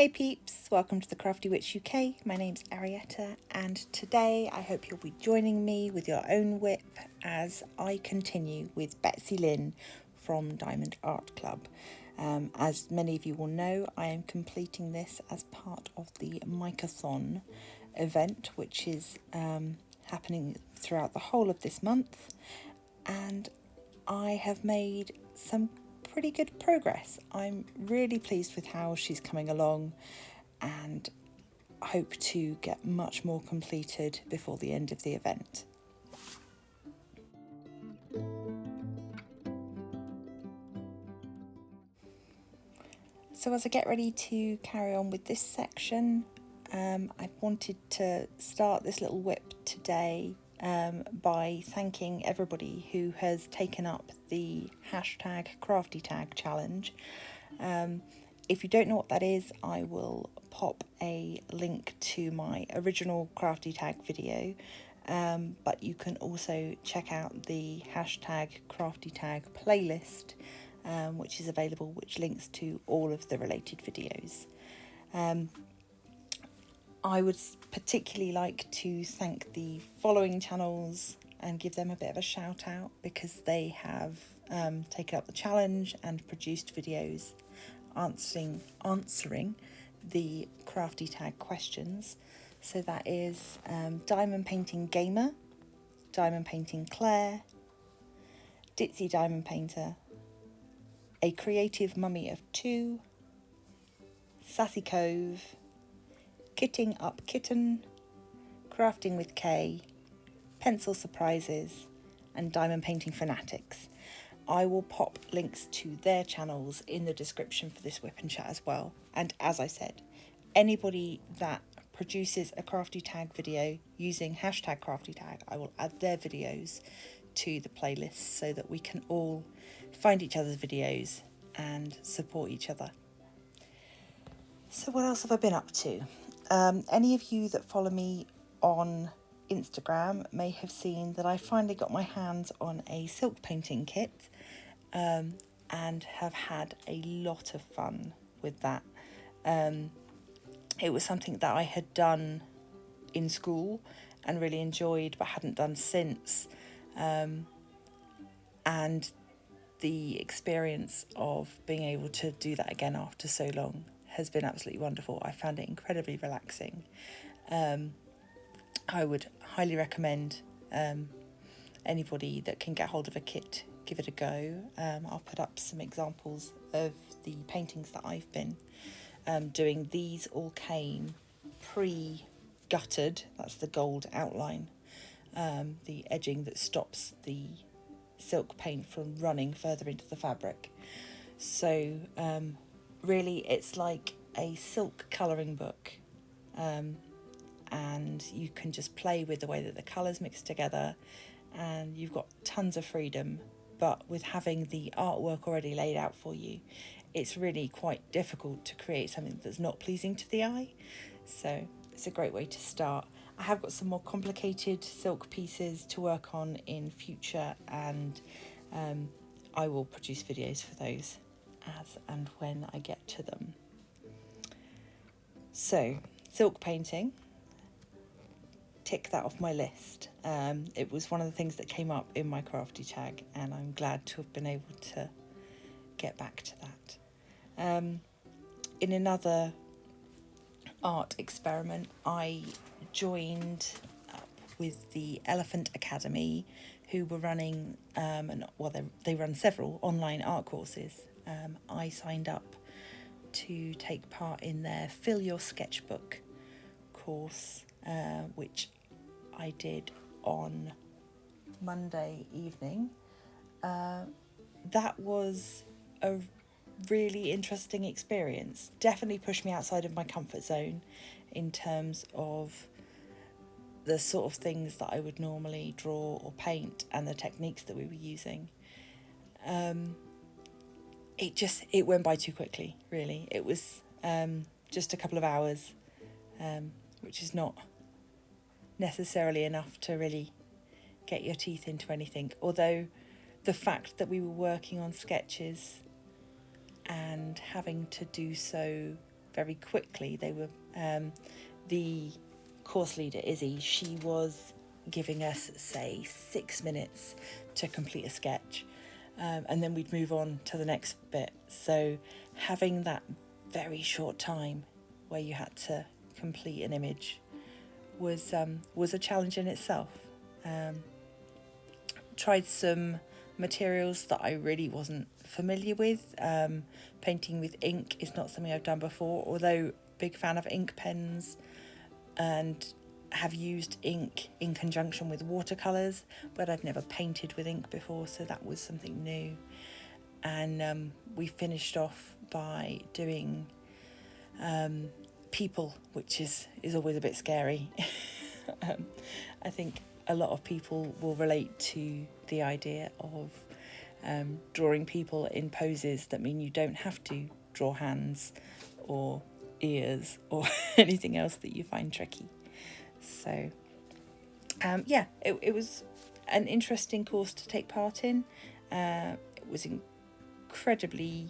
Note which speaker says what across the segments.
Speaker 1: Hey peeps, welcome to the Crafty Witch UK. My name's Arietta, and today I hope you'll be joining me with your own WIP as I continue with Betsylynn from Diamond Art Club. As many of you will know, I am completing this as part of the Micathon event, which is happening throughout the whole of this month, and I have made some pretty good progress. I'm really pleased with how she's coming along and hope to get much more completed before the end of the event. So as I get ready to carry on with this section, I wanted to start this little WIP today by thanking everybody who has taken up the hashtag Crafty Tag challenge. If you don't know what that is, I will pop a link to my original Crafty Tag video, but you can also check out the hashtag Crafty Tag playlist, which is available, which links to all of the related videos. I would particularly like to thank the following channels and give them a bit of a shout out because they have taken up the challenge and produced videos answering the Crafty Tag questions. So that is Diamond Painting Gamer, Diamond Painting Claire, Ditzy Diamond Painter, A Creative Mummy of Two, Sassy Cove, Kitting Up Kitten, Crafting with K, Pencil Surprises, and Diamond Painting Fanatics. I will pop links to their channels in the description for this WIP and chat as well. And as I said, anybody that produces a Crafty Tag video using hashtag Crafty Tag, I will add their videos to the playlist so that we can all find each other's videos and support each other. So what else have I been up to? Any of you that follow me on Instagram may have seen that I finally got my hands on a silk painting kit and have had a lot of fun with that. It was something that I had done in school and really enjoyed but hadn't done since, and the experience of being able to do that again after so long has been absolutely wonderful. I found it incredibly relaxing. I would highly recommend anybody that can get hold of a kit, give it a go. I'll put up some examples of the paintings that I've been doing. These all came pre-gutted, that's the gold outline, the edging that stops the silk paint from running further into the fabric. So really it's like a silk colouring book, and you can just play with the way that the colours mix together and you've got tons of freedom, but with having the artwork already laid out for you, it's really quite difficult to create something that's not pleasing to the eye. So it's a great way to start. I have got some more complicated silk pieces to work on in future, and I will produce videos for those as and when I get to them. So, silk painting, tick that off my list. It was one of the things that came up in my Crafty Tag, and I'm glad to have been able to get back to that. In another art experiment, I joined up with the Elephant Academy, who were running, they run several online art courses. I signed up to take part in their Fill Your Sketchbook course, which I did on Monday evening. That was a really interesting experience. Definitely pushed me outside of my comfort zone in terms of the sort of things that I would normally draw or paint and the techniques that we were using. It went by too quickly, really. It was just a couple of hours, which is not necessarily enough to really get your teeth into anything. Although the fact that we were working on sketches and having to do so very quickly. They were the course leader, Izzy, she was giving us, say, 6 minutes to complete a sketch, and then we'd move on to the next bit. So having that very short time where you had to complete an image was a challenge in itself. Tried some materials that I really wasn't familiar with. Painting with ink is not something I've done before, although big fan of ink pens and have used ink in conjunction with watercolours, but I've never painted with ink before, so that was something new. And we finished off by doing people, which is always a bit scary. I think a lot of people will relate to the idea of drawing people in poses that mean you don't have to draw hands or ears or anything else that you find tricky. So yeah, it was an interesting course to take part in. It was incredibly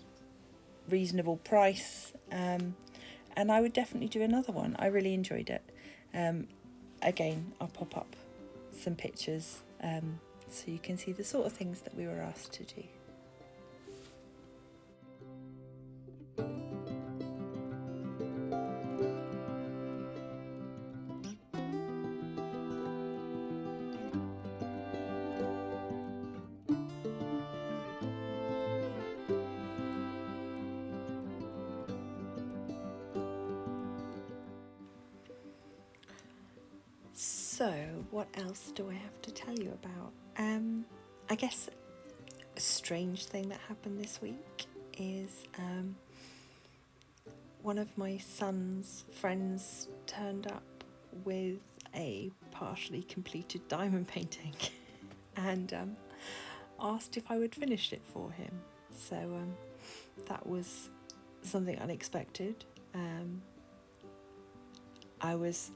Speaker 1: reasonable price, and I would definitely do another one. I really enjoyed it. Again, I'll pop up some pictures so you can see the sort of things that we were asked to do. So, what else do I have to tell you about? I guess a strange thing that happened this week is one of my son's friends turned up with a partially completed diamond painting and asked if I would finish it for him. So that was something unexpected. I was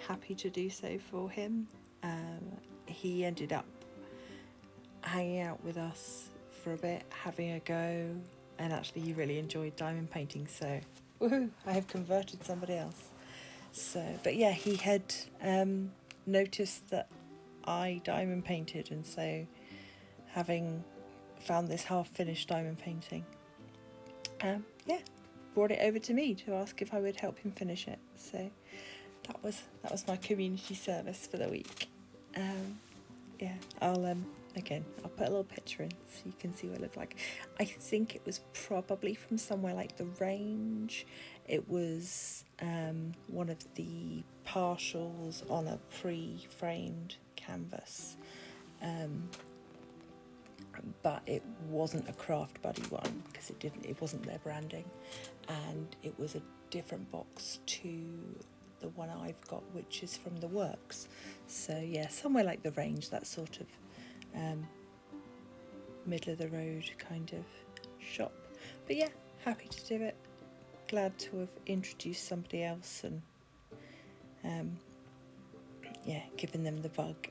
Speaker 1: happy to do so for him. He ended up hanging out with us for a bit, having a go, and actually he really enjoyed diamond painting, so woohoo, I have converted somebody else. So, but yeah, he had noticed that I diamond painted, and so having found this half-finished diamond painting, yeah, brought it over to me to ask if I would help him finish it. So that was my community service for the week. Yeah, I'll put a little picture in so you can see what it looked like. I think it was probably from somewhere like the Range. It was one of the partials on a pre-framed canvas, but it wasn't a Craft Buddy one because it wasn't their branding, and it was a different box to the one I've got, which is from the Works. So yeah, somewhere like the Range, that sort of middle of the road kind of shop. But yeah, happy to do it. Glad to have introduced somebody else and yeah, given them the bug.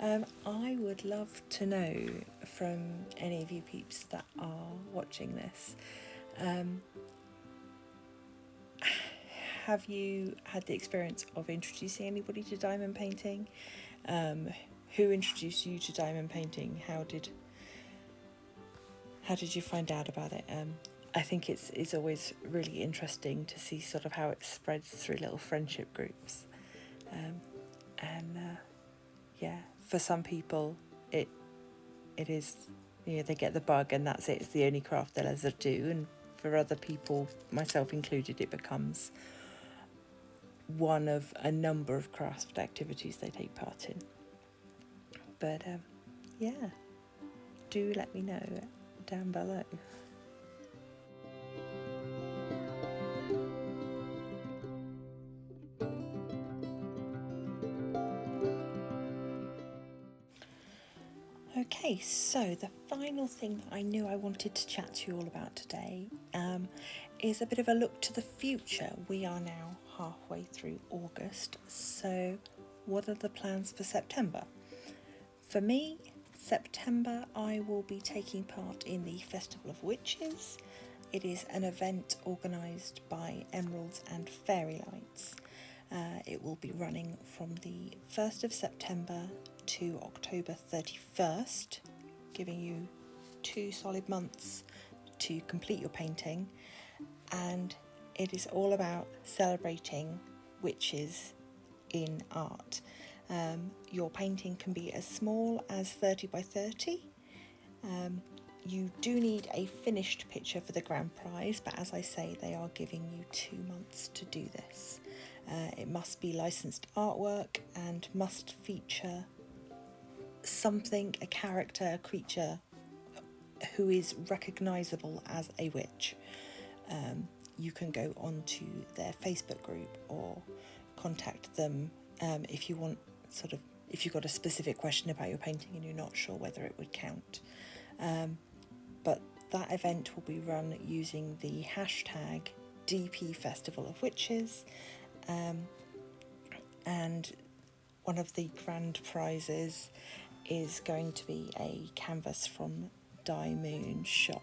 Speaker 1: I would love to know from any of you peeps that are watching this, have you had the experience of introducing anybody to diamond painting? Who introduced you to diamond painting? How did you find out about it? I think it's always really interesting to see sort of how it spreads through little friendship groups, yeah, for some people it is, you know, they get the bug and that's it. It's the only craft they'll ever do, and for other people, myself included, it becomes one of a number of craft activities they take part in. But yeah, do let me know down below. Okay, so the final thing that I knew I wanted to chat to you all about today is a bit of a look to the future. We are now halfway through August, so what are the plans for September? For me, September I will be taking part in the Festival of Witches It is an event organised by Emeralds and Fairy Lights. It will be running from the 1st of September to October 31st, giving you 2 solid months to complete your painting, and it is all about celebrating witches in art. Your painting can be as small as 30 by 30. You do need a finished picture for the grand prize, but as I say, they are giving you 2 months to do this. It must be licensed artwork and must feature something, a character, a creature who is recognisable as a witch. You can go onto their Facebook group or contact them if you want, if you've got a specific question about your painting and you're not sure whether it would count. But that event will be run using the hashtag DP Festival of Witches, and one of the grand prizes is going to be a canvas from Dye Moon shop,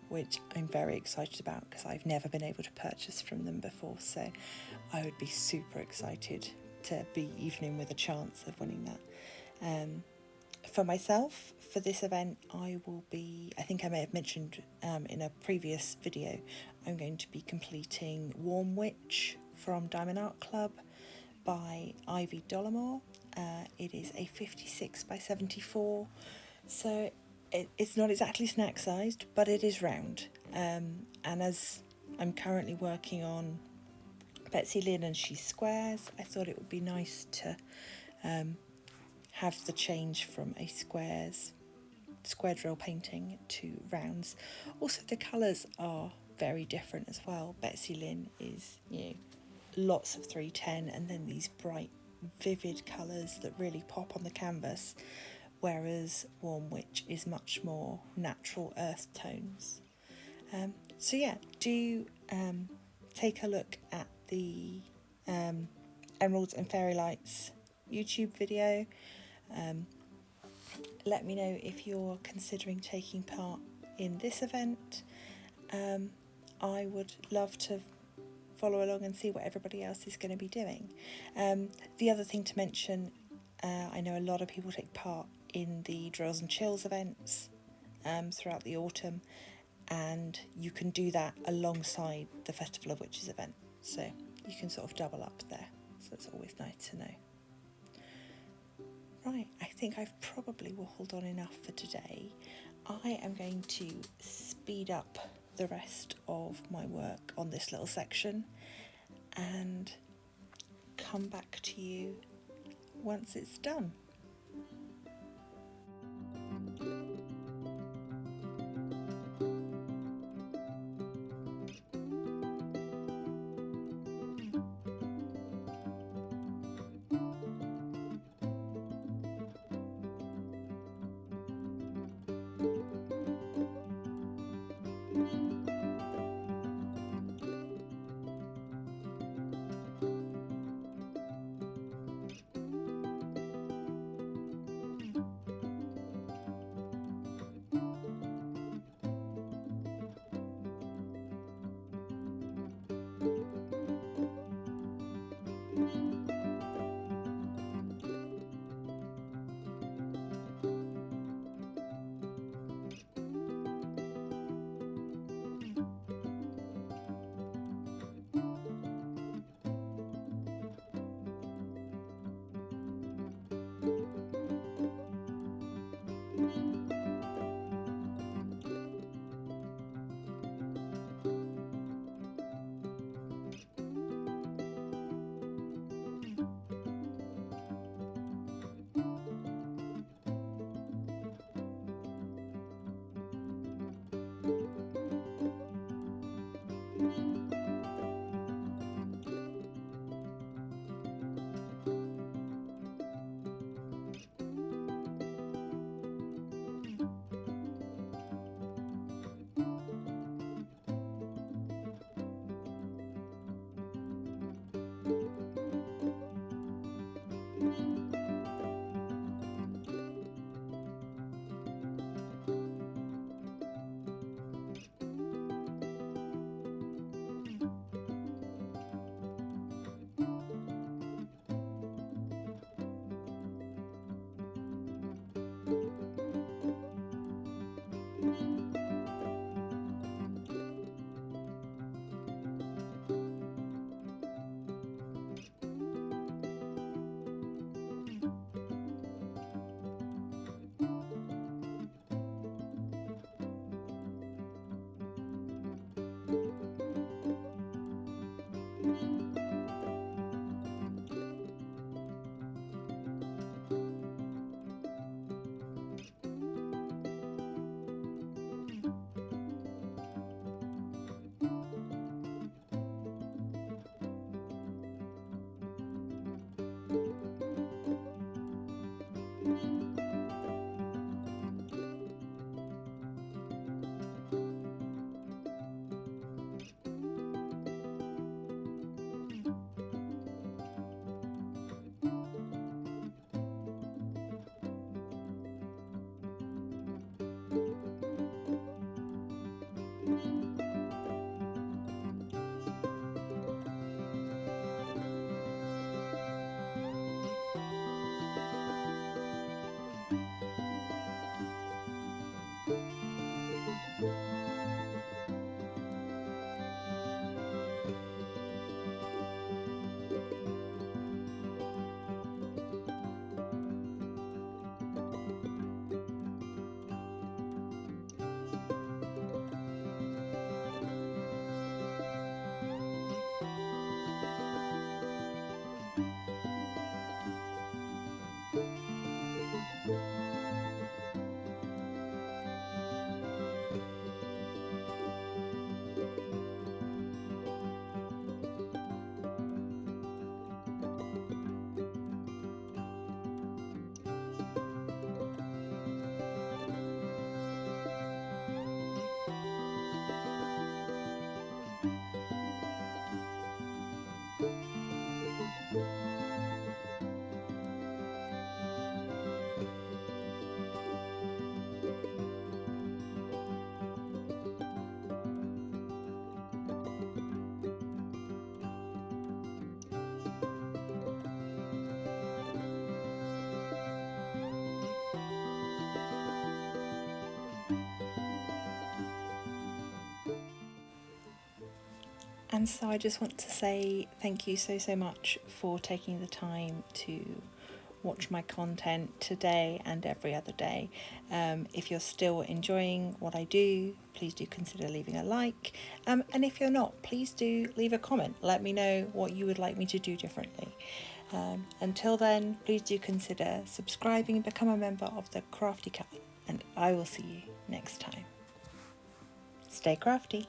Speaker 1: which I'm very excited about because I've never been able to purchase from them before, so I would be super excited to be even in with a chance of winning that. For myself, for this event, I think I may have mentioned in a previous video, I'm going to be completing Warm Witch from Diamond Art Club by Ivy Dollamore. It is a 56 by 74, so it's not exactly snack sized, but it is round. And as I'm currently working on Betsylynn and she's squares, I thought it would be nice to have the change from a square drill painting to rounds. Also, the colours are very different as well. Betsylynn is, lots of 310 and then these bright, vivid colours that really pop on the canvas, whereas Warm Witch is much more natural earth tones. So yeah, do take a look at the Emeralds and Fairy Lights YouTube video. Let me know if you're considering taking part in this event. I would love to follow along and see what everybody else is going to be doing. The other thing to mention, I know a lot of people take part in the Drills and Chills events throughout the autumn, and you can do that alongside the Festival of Witches event, so you can sort of double up there, so it's always nice to know. Right, I think I've probably waffled on enough for today. I am going to speed up the rest of my work on this little section and come back to you once it's done. And so I just want to say thank you so much for taking the time to watch my content today and every other day. If you're still enjoying what I do, please do consider leaving a like. And if you're not, please do leave a comment. Let me know what you would like me to do differently. Until then, please do consider subscribing and become a member of the Crafty Cat. And I will see you next time. Stay crafty.